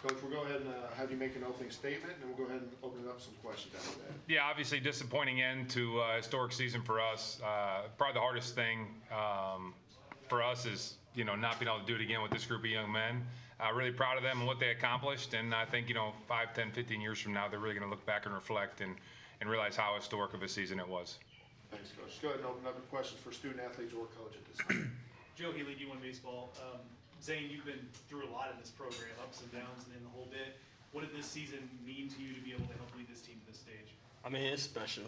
Coach, we'll go ahead and have you make an opening statement, and then we'll go ahead and open it up some questions after that. Yeah, obviously disappointing end to a historic season for us. Probably the hardest thing for us is, not being able to do it again with this group of young men. Really proud of them and what they accomplished, and I think, 5, 10, 15 years from now, they're really going to look back and reflect and realize how historic of a season it was. Thanks, Coach. Let's go ahead and open up the questions for student athletes or coach at this time. Joe Healy, D1 Baseball. Xane, you've been through a lot in this program, ups and downs and in the whole bit. What did this season mean to you to be able to help lead this team to this stage? It's special.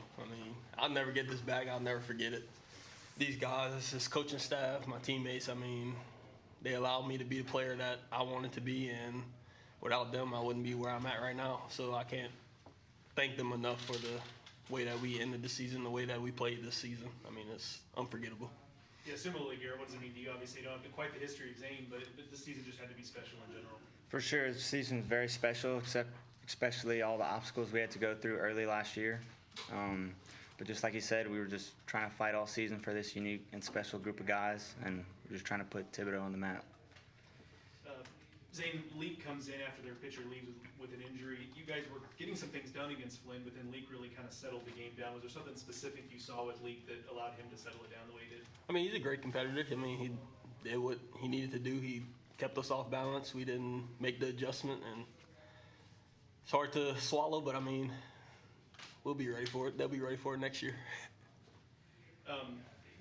I'll never get this back. I'll never forget it. These guys, this coaching staff, my teammates, they allowed me to be the player that I wanted to be, and without them, I wouldn't be where I'm at right now. So I can't thank them enough for the way that we ended the season, the way that we played this season. It's unforgettable. Yeah, similarly, Garrett, what does it mean to you? Obviously, you don't have quite the history of Xane, but this season just had to be special in general. For sure, the season's very special, especially all the obstacles we had to go through early last year. But just like you said, we were just trying to fight all season for this unique and special group of guys, and we're just trying to put Thibodeau on the map. Xane, Leak comes in after their pitcher leaves with an injury. You guys were getting some things done against Flynn, but then Leak really kind of settled the game down. Was there something specific you saw with Leak that allowed him to settle it down the way he did? He's a great competitor. He did what he needed to do. He kept us off balance. We didn't make the adjustment, and it's hard to swallow, but we'll be ready for it. They'll be ready for it next year.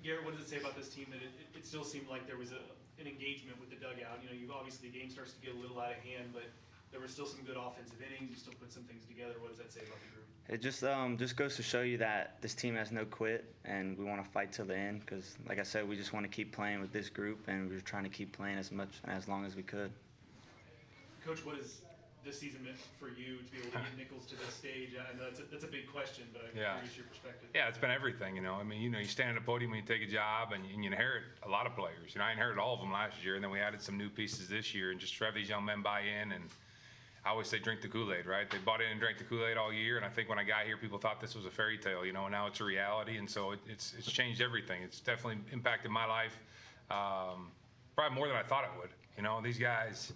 Garrett, what does it say about this team that it still seemed like there was an engagement with the dugout? You obviously the game starts to get a little out of hand, but there were still some good offensive innings. You still put some things together. What does that say about the group? It just goes to show you that this team has no quit, and we want to fight till the end. Because, like I said, we just want to keep playing with this group, and we're trying to keep playing as long as we could. Coach, what has this season meant for you to be able to get Nicholls to this stage? I know that's a big question, but I'm curious your perspective. Yeah, it's been everything. You stand at a podium when you take a job, and you inherit a lot of players. I inherited all of them last year, and then we added some new pieces this year, and just to have these young men buy in. And I always say drink the Kool-Aid, right? They bought in and drank the Kool-Aid all year, and I think when I got here, people thought this was a fairy tale, and now it's a reality, and so it's changed everything. It's definitely impacted my life, probably more than I thought it would. These guys,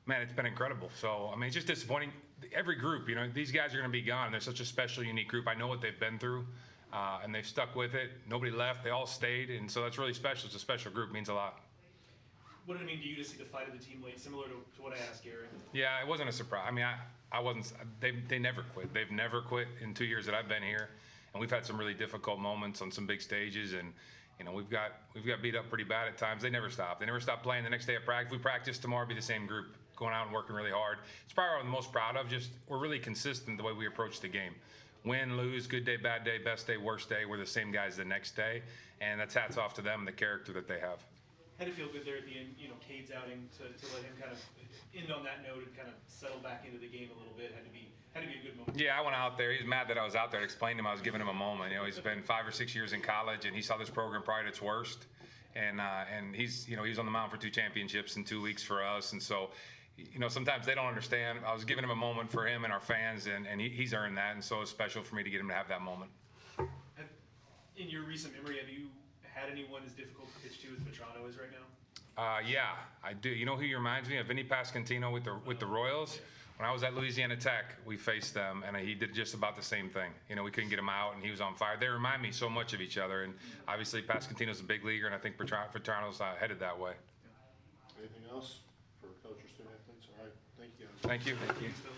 man, it's been incredible. So, it's just disappointing. Every group, these guys are going to be gone. They're such a special, unique group. I know what they've been through, and they've stuck with it. Nobody left. They all stayed, and so that's really special. It's a special group. It means a lot. What did it mean to you to see the fight of the team late, similar to what I asked Garrett? Yeah, it wasn't a surprise. I wasn't. They never quit. They've never quit in 2 years that I've been here, and we've had some really difficult moments on some big stages, and we've got beat up pretty bad at times. They never stop. They never stop playing. The next day at practice, we practice tomorrow, be the same group, going out and working really hard. It's probably what I'm the most proud of. Just we're really consistent the way we approach the game. Win, lose, good day, bad day, best day, worst day. We're the same guys the next day, and that's hats off to them and the character that they have. Had to feel good there at the end, Cade's outing to let him kind of end on that note and kind of settle back into the game a little bit. Had to be a good moment. Yeah, I went out there. He was mad that I was out there. I explained to him I was giving him a moment. He's been 5 or 6 years in college, and he saw this program probably at its worst. And he's he's on the mound for 2 championships in 2 weeks for us, and so. Sometimes they don't understand. I was giving him a moment for him and our fans, and he's earned that, and so it's special for me to get him to have that moment. In your recent memory, have you had anyone as difficult to pitch to as Vetrano is right now? Yeah, I do. You know who he reminds me of? Vinny Pascantino with the Royals. When I was at Louisiana Tech, we faced them, and he did just about the same thing. We couldn't get him out, and he was on fire. They remind me so much of each other, and obviously Pascantino's a big leaguer, and I think Vetrano's headed that way. Anything else for coach or student athletes? All right, thank you guys. Thank you. Thanks, Phil.